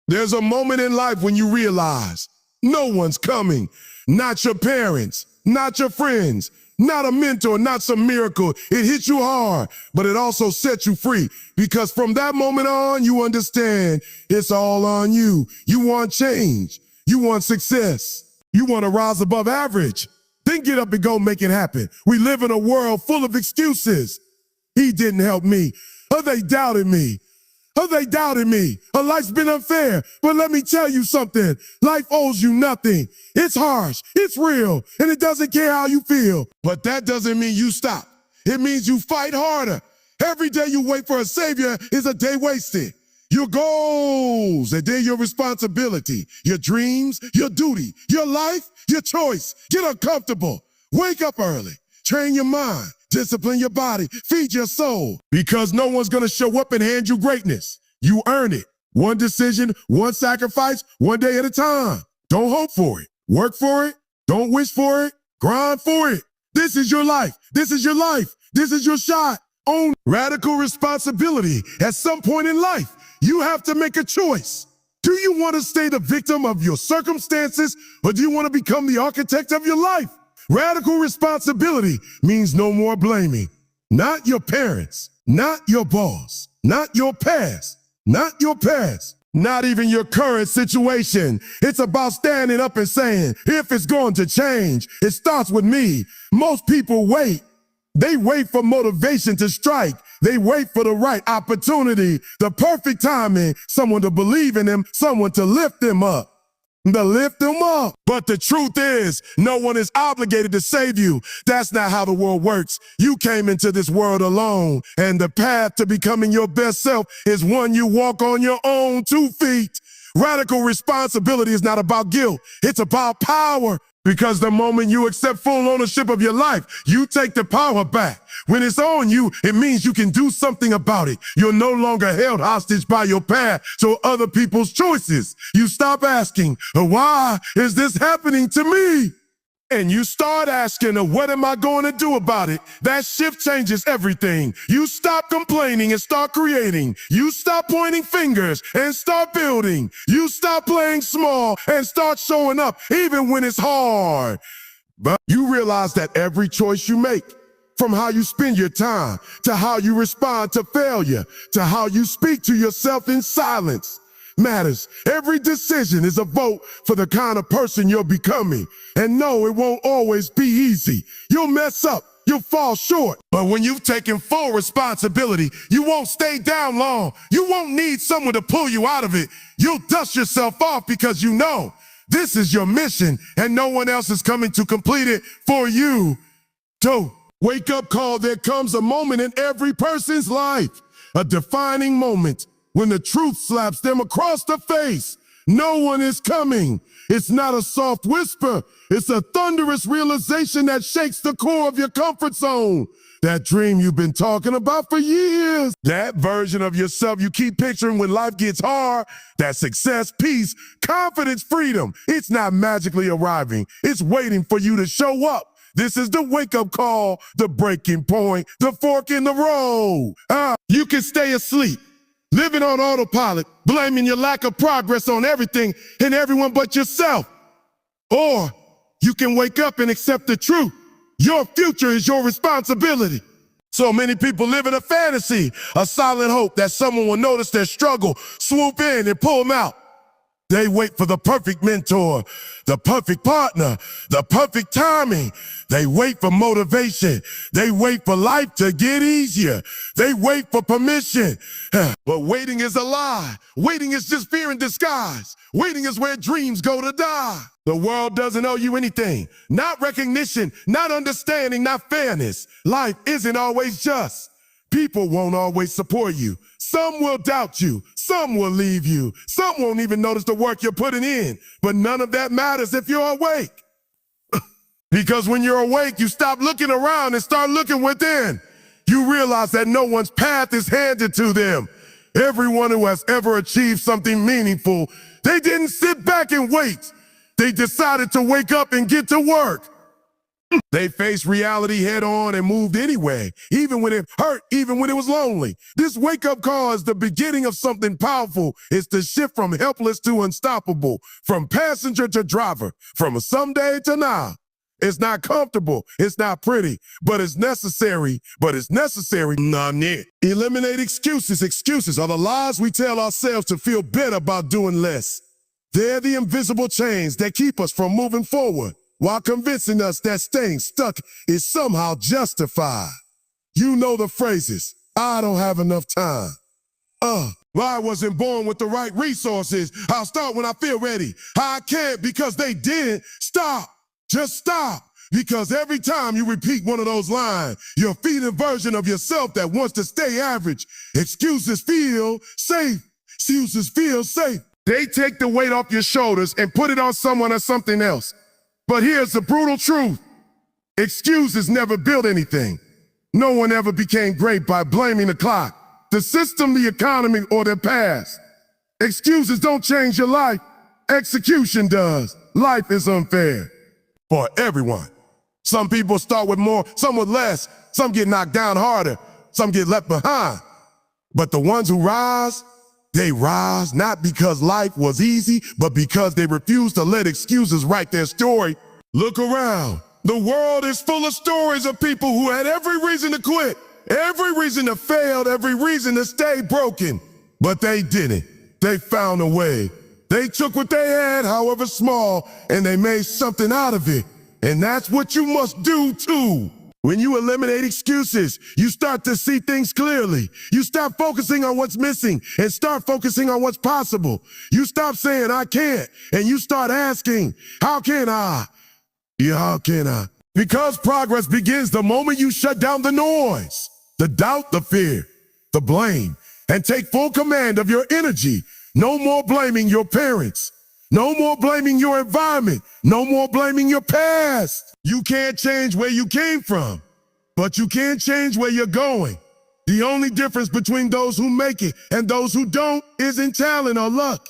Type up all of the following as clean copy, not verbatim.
There's a moment in life when you realize no one's coming, not your parents, not your friends, not a mentor, not some miracle. It hits you hard, but it also sets you free because from that moment on, you understand it's all on you. You want change. You want success. You want to rise above average. Then get up and go make it happen. We live in a world full of excuses. He didn't help me. Or they doubted me. They doubted me. Life's been unfair, but let me tell you something. Life owes you nothing. It's harsh, it's real, and it doesn't care how you feel. But that doesn't mean you stop. It means you fight harder. Every day you wait for a savior is a day wasted. Your goals, and then your responsibility, your dreams, your duty, your life, your choice. Get uncomfortable. Wake up early. Train your mind. Discipline your body, feed your soul, because no one's gonna show up and hand you greatness. You earn it. One decision, one sacrifice, one day at a time. Don't hope for it. Work for it. Don't wish for it. Grind for it. This is your life. This is your life. This is your shot. Own radical responsibility. At some point in life, you have to make a choice. Do you want to stay the victim of your circumstances, or do you want to become the architect of your life? Radical responsibility means no more blaming. Not your parents, not your boss, not your past, not your past, not even your current situation. It's about standing up and saying, if it's going to change, it starts with me. Most people wait. They wait for motivation to strike. They wait for the right opportunity, the perfect timing, someone to believe in them, someone to lift them up. To lift them up. But the truth is, no one is obligated to save you. That's not how the world works. You came into this world alone, and the path to becoming your best self is one you walk on your own 2 feet. Radical responsibility is not about guilt. It's about power. Because the moment you accept full ownership of your life, you take the power back. When it's on you, it means you can do something about it. You're no longer held hostage by your past or other people's choices. You stop asking, why is this happening to me? And you start asking, what am I going to do about it? That shift changes everything. You stop complaining and start creating. You stop pointing fingers and start building. You stop playing small and start showing up, even when it's hard. But you realize that every choice you make, from how you spend your time, to how you respond to failure, to how you speak to yourself in silence, matters. Every decision is a vote for the kind of person you're becoming. And no, it won't always be easy. You'll mess up. You'll fall short. But when you've taken full responsibility, you won't stay down long. You won't need someone to pull you out of it. You'll dust yourself off because you know this is your mission and no one else is coming to complete it for you. So, wake up call. There comes a moment in every person's life, a defining moment, when the truth slaps them across the face. No one is coming. It's not a soft whisper. It's a thunderous realization that shakes the core of your comfort zone. That dream you've been talking about for years. That version of yourself you keep picturing when life gets hard. That success, peace, confidence, freedom. It's not magically arriving. It's waiting for you to show up. This is the wake-up call, the breaking point, the fork in the road. You can stay asleep, living on autopilot, blaming your lack of progress on everything and everyone but yourself. Or you can wake up and accept the truth. Your future is your responsibility. So many people live in a fantasy, a silent hope that someone will notice their struggle, swoop in and pull them out. They wait for the perfect mentor, the perfect partner, the perfect timing. They wait for motivation. They wait for life to get easier. They wait for permission. But waiting is a lie. Waiting is just fear in disguise. Waiting is where dreams go to die. The world doesn't owe you anything. Not recognition, not understanding, not fairness. Life isn't always just. People won't always support you. Some will doubt you. Some will leave you. Some won't even notice the work you're putting in. But none of that matters if you're awake. Because when you're awake, you stop looking around and start looking within. You realize that no one's path is handed to them. Everyone who has ever achieved something meaningful, they didn't sit back and wait. They decided to wake up and get to work. They faced reality head on and moved anyway, even when it hurt, even when it was lonely. This wake-up call is the beginning of something powerful. It's the shift from helpless to unstoppable, from passenger to driver, from someday to now. It's not comfortable, it's not pretty, but it's necessary. Nah, nah. Eliminate excuses. Excuses are the lies we tell ourselves to feel better about doing less. They're the invisible chains that keep us from moving forward, while convincing us that staying stuck is somehow justified. You know the phrases, I don't have enough time. I wasn't born with the right resources. I'll start when I feel ready. I can't because they didn't. Stop. Just stop. Because every time you repeat one of those lines, you're feeding a version of yourself that wants to stay average. Excuses feel safe. Excuses feel safe. They take the weight off your shoulders and put it on someone or something else. But here's the brutal truth. Excuses never built anything. No one ever became great by blaming the clock, the system, the economy, or their past. Excuses don't change your life. Execution does. Life is unfair for everyone. Some people start with more, some with less. Some get knocked down harder. Some get left behind. But the ones who rise, they rise not because life was easy, but because they refuse to let excuses write their story. Look around. The world is full of stories of people who had every reason to quit, every reason to fail, every reason to stay broken. But they didn't. They found a way. They took what they had, however small, and they made something out of it. And that's what you must do too. When you eliminate excuses, you start to see things clearly. You stop focusing on what's missing and start focusing on what's possible. You stop saying, I can't, and you start asking, how can I? Yeah, how can I? Because progress begins the moment you shut down the noise, the doubt, the fear, the blame, and take full command of your energy. No more blaming your parents. No more blaming your environment. No more blaming your past. You can't change where you came from, but you can change where you're going. The only difference between those who make it and those who don't isn't talent or luck.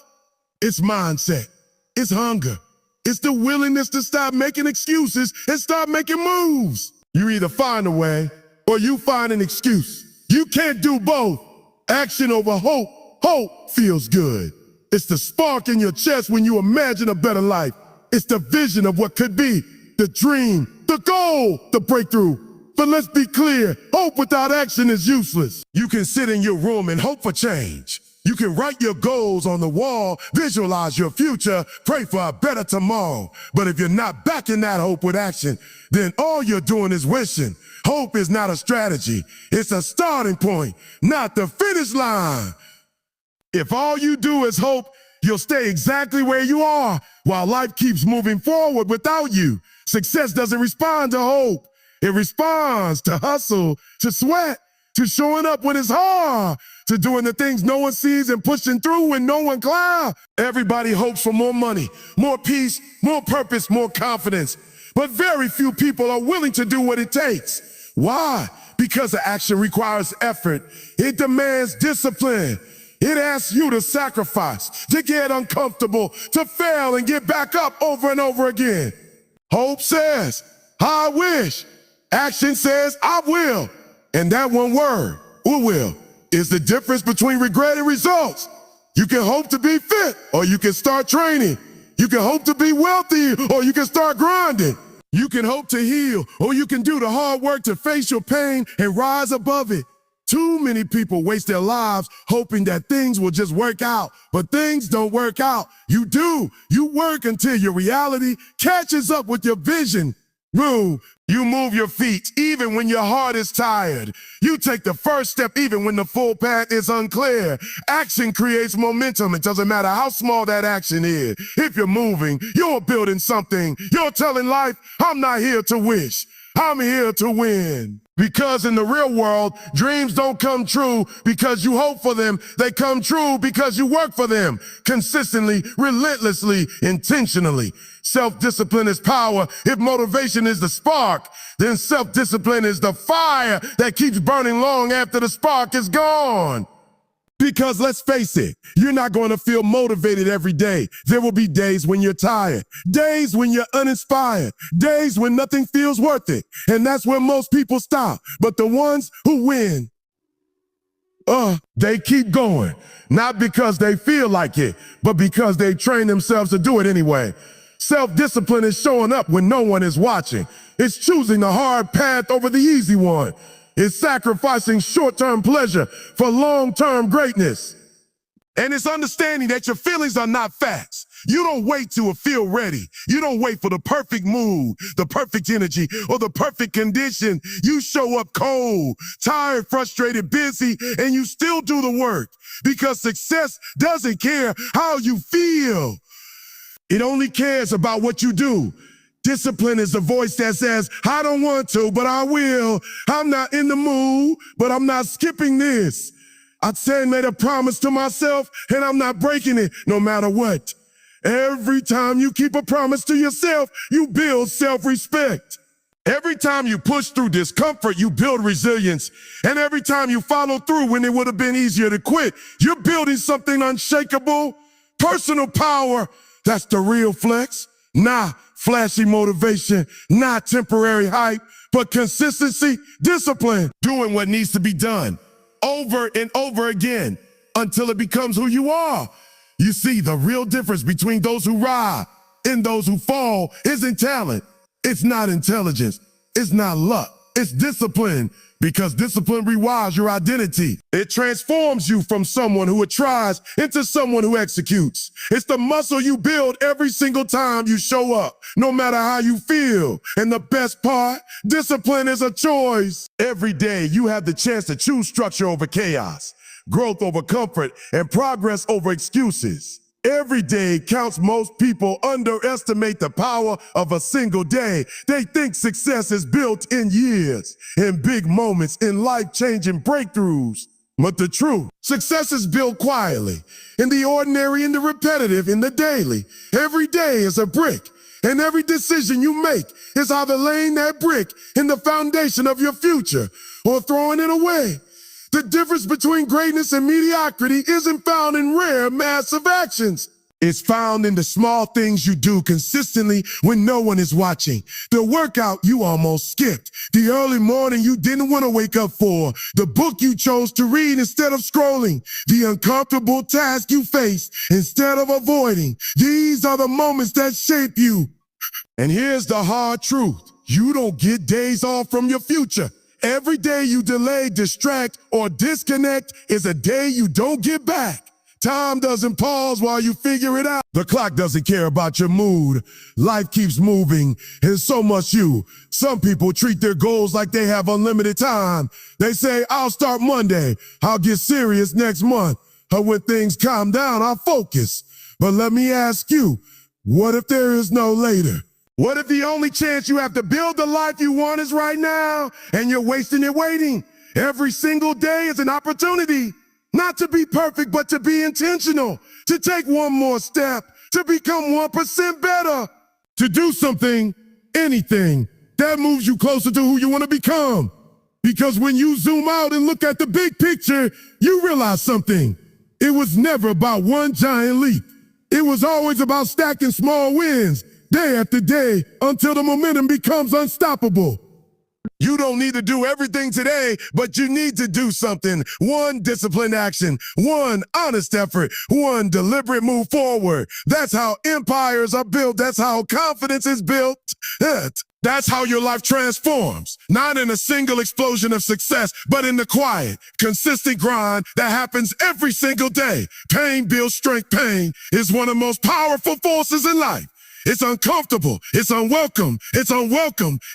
It's mindset. It's hunger. It's the willingness to stop making excuses and start making moves. You either find a way or you find an excuse. You can't do both. Action over hope. Hope feels good. It's the spark in your chest when you imagine a better life. It's the vision of what could be, the dream, the goal, the breakthrough. But let's be clear, hope without action is useless. You can sit in your room and hope for change. You can write your goals on the wall, visualize your future, pray for a better tomorrow. But if you're not backing that hope with action, then all you're doing is wishing. Hope is not a strategy. It's a starting point, not the finish line. If all you do is hope, you'll stay exactly where you are while life keeps moving forward without you. Success doesn't respond to hope. It responds to hustle, to sweat, to showing up when it's hard, to doing the things no one sees and pushing through when no one claps. Everybody hopes for more money, more peace, more purpose, more confidence. But very few people are willing to do what it takes. Why? Because the action requires effort. It demands discipline. It asks you to sacrifice, to get uncomfortable, to fail and get back up over and over again. Hope says, I wish. Action says, I will. And that one word, will, is the difference between regret and results. You can hope to be fit, or you can start training. You can hope to be wealthy, or you can start grinding. You can hope to heal, or you can do the hard work to face your pain and rise above it. Too many people waste their lives hoping that things will just work out, but things don't work out. You do. You work until your reality catches up with your vision. Move. You move your feet even when your heart is tired. You take the first step even when the full path is unclear. Action creates momentum. It doesn't matter how small that action is. If you're moving, you're building something. You're telling life, I'm not here to wish. I'm here to win. Because in the real world, dreams don't come true because you hope for them. They come true because you work for them. Consistently, relentlessly, intentionally. Self-discipline is power. If motivation is the spark, then self-discipline is the fire that keeps burning long after the spark is gone. Because let's face it, you're not going to feel motivated every day. There will be days when you're tired, days when you're uninspired, days when nothing feels worth it. And that's where most people stop. But the ones who win, they keep going. Not because they feel like it, but because they train themselves to do it anyway. Self-discipline is showing up when no one is watching. It's choosing the hard path over the easy one. It's sacrificing short-term pleasure for long-term greatness. And it's understanding that your feelings are not facts. You don't wait to feel ready. You don't wait for the perfect mood, the perfect energy, or the perfect condition. You show up cold, tired, frustrated, busy, and you still do the work. Because success doesn't care how you feel. It only cares about what you do. Discipline is the voice that says, I don't want to, but I will. I'm not in the mood, but I'm not skipping this. I made a promise to myself, and I'm not breaking it no matter what. Every time you keep a promise to yourself, you build self-respect. Every time you push through discomfort, you build resilience. And every time you follow through when it would have been easier to quit, you're building something unshakable, personal power. That's the real flex. Not flashy motivation, not temporary hype, but consistency, discipline, doing what needs to be done over and over again until it becomes who you are. You see, the real difference between those who rise and those who fall isn't talent. It's not intelligence. It's not luck. It's discipline, because discipline rewires your identity. It transforms you from someone who tries into someone who executes. It's the muscle you build every single time you show up, no matter how you feel. And the best part, discipline is a choice. Every day you have the chance to choose structure over chaos, growth over comfort, and progress over excuses. Every day counts. Most people underestimate the power of a single day. They think success is built in years, in big moments, in life-changing breakthroughs. But the truth, success is built quietly, in the ordinary, in the repetitive, in the daily. Every day is a brick, and every decision you make is either laying that brick in the foundation of your future or throwing it away. The difference between greatness and mediocrity isn't found in rare, massive actions. It's found in the small things you do consistently when no one is watching. The workout you almost skipped. The early morning you didn't want to wake up for. The book you chose to read instead of scrolling. The uncomfortable task you faced instead of avoiding. These are the moments that shape you. And here's the hard truth. You don't get days off from your future. Every day you delay, distract, or disconnect is a day you don't get back. Time doesn't pause while you figure it out. The clock doesn't care about your mood. Life keeps moving, and so must you. Some people treat their goals like they have unlimited time. They say, I'll start Monday. I'll get serious next month. Or when things calm down, I'll focus. But let me ask you, what if there is no later? What if the only chance you have to build the life you want is right now, and you're wasting it waiting? Every single day is an opportunity, not to be perfect, but to be intentional, to take one more step, to become 1% better, to do something, anything, that moves you closer to who you want to become. Because when you zoom out and look at the big picture, you realize something. It was never about one giant leap. It was always about stacking small wins, day after day, until the momentum becomes unstoppable. You don't need to do everything today, but you need to do something. One disciplined action, one honest effort, one deliberate move forward. That's how empires are built. That's how confidence is built. That's how your life transforms. Not in a single explosion of success, but in the quiet, consistent grind that happens every single day. Pain builds strength. Pain is one of the most powerful forces in life. It's uncomfortable, it's unwelcome,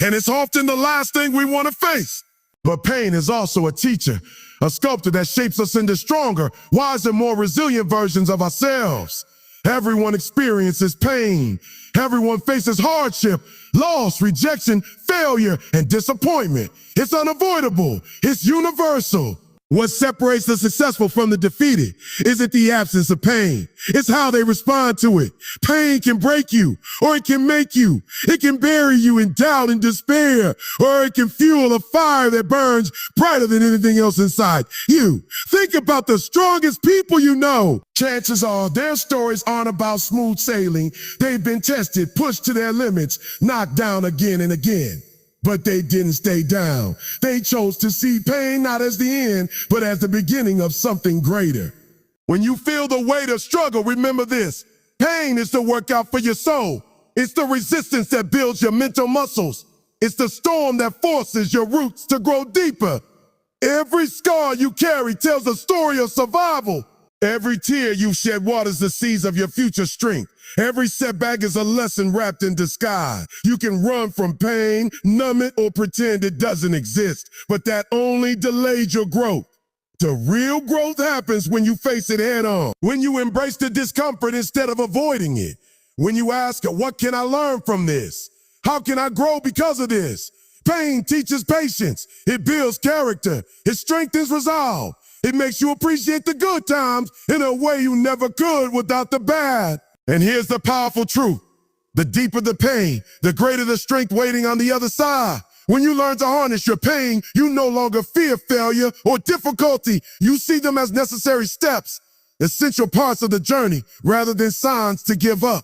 and it's often the last thing we want to face. But pain is also a teacher, a sculptor that shapes us into stronger, wiser, more resilient versions of ourselves. Everyone experiences pain. Everyone faces hardship, loss, rejection, failure, and disappointment. It's unavoidable. It's universal. What separates the successful from the defeated isn't the absence of pain. It's how they respond to it. Pain can break you, or it can make you. It can bury you in doubt and despair, or it can fuel a fire that burns brighter than anything else inside you. Think about the strongest people you know. Chances are their stories aren't about smooth sailing. They've been tested, pushed to their limits, knocked down again and again. But they didn't stay down. They chose to see pain not as the end, but as the beginning of something greater. When you feel the weight of struggle, remember this. Pain is the workout for your soul. It's the resistance that builds your mental muscles. It's the storm that forces your roots to grow deeper. Every scar you carry tells a story of survival. Every tear you shed waters the seeds of your future strength. Every setback is a lesson wrapped in disguise. You can run from pain, numb it, or pretend it doesn't exist, but that only delays your growth. The real growth happens when you face it head on, when you embrace the discomfort instead of avoiding it, when you ask, what can I learn from this? How can I grow because of this? Pain teaches patience. It builds character. It strengthens resolve. It makes you appreciate the good times in a way you never could without the bad. And here's the powerful truth. The deeper the pain, the greater the strength waiting on the other side. When you learn to harness your pain, you no longer fear failure or difficulty. You see them as necessary steps, essential parts of the journey, rather than signs to give up.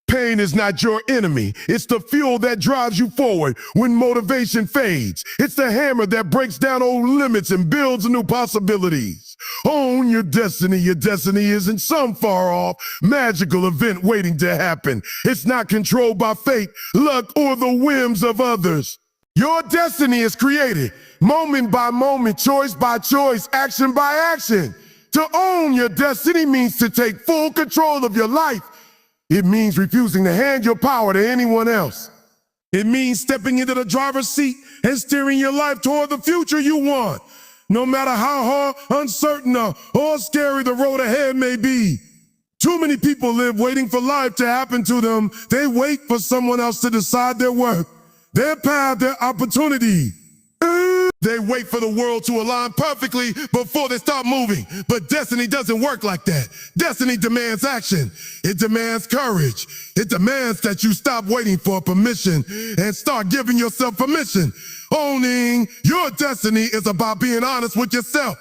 Pain is not your enemy. It's the fuel that drives you forward when motivation fades. It's the hammer that breaks down old limits and builds new possibilities. Own your destiny. Your destiny isn't some far-off, magical event waiting to happen. It's not controlled by fate, luck, or the whims of others. Your destiny is created moment by moment, choice by choice, action by action. To own your destiny means to take full control of your life. It means refusing to hand your power to anyone else. It means stepping into the driver's seat and steering your life toward the future you want, no matter how hard, uncertain, or scary the road ahead may be. Too many people live waiting for life to happen to them. They wait for someone else to decide their work, their path, their opportunity. They wait for the world to align perfectly before they start moving. But destiny doesn't work like that. Destiny demands action. It demands courage. It demands that you stop waiting for permission and start giving yourself permission. Owning your destiny is about being honest with yourself.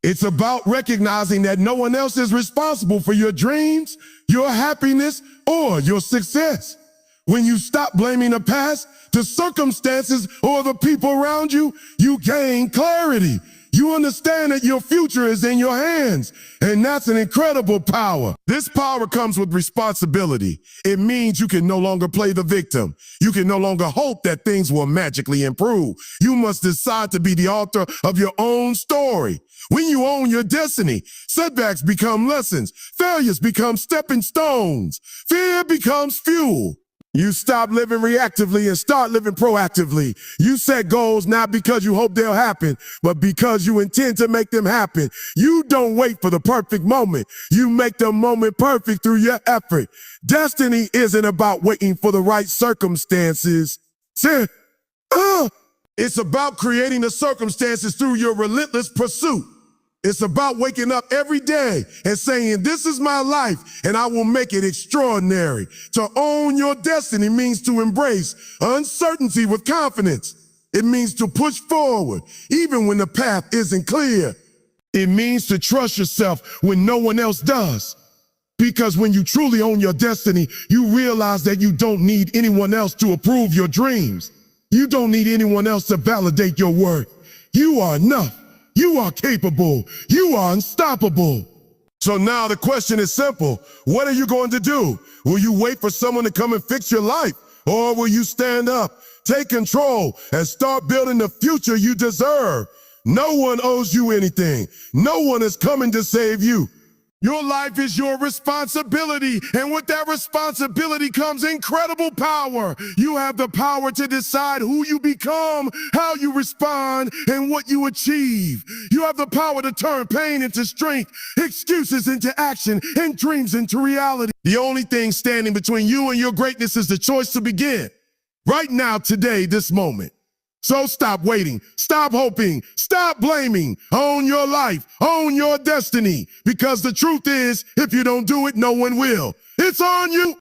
It's about recognizing that no one else is responsible for your dreams, your happiness, or your success. When you stop blaming the past, the circumstances, or the people around you, you gain clarity. You understand that your future is in your hands, and that's an incredible power. This power comes with responsibility. It means you can no longer play the victim. You can no longer hope that things will magically improve. You must decide to be the author of your own story. When you own your destiny, setbacks become lessons. Failures become stepping stones. Fear becomes fuel. You stop living reactively and start living proactively. You set goals not because you hope they'll happen, but because you intend to make them happen. You don't wait for the perfect moment. You make the moment perfect through your effort. Destiny isn't about waiting for the right circumstances. It's about creating the circumstances through your relentless pursuit. It's about waking up every day and saying, this is my life and I will make it extraordinary. To own your destiny means to embrace uncertainty with confidence. It means to push forward even when the path isn't clear. It means to trust yourself when no one else does. Because when you truly own your destiny, you realize that you don't need anyone else to approve your dreams. You don't need anyone else to validate your worth. You are enough. You are capable. You are unstoppable. So now the question is simple. What are you going to do? Will you wait for someone to come and fix your life? Or will you stand up, take control, and start building the future you deserve? No one owes you anything. No one is coming to save you. Your life is your responsibility, and with that responsibility comes incredible power. You have the power to decide who you become, how you respond, and what you achieve. You have the power to turn pain into strength, excuses into action, and dreams into reality. The only thing standing between you and your greatness is the choice to begin. Right now, today, this moment. So stop waiting, stop hoping, stop blaming. Own your life, own your destiny. Because the truth is, if you don't do it, no one will. It's on you.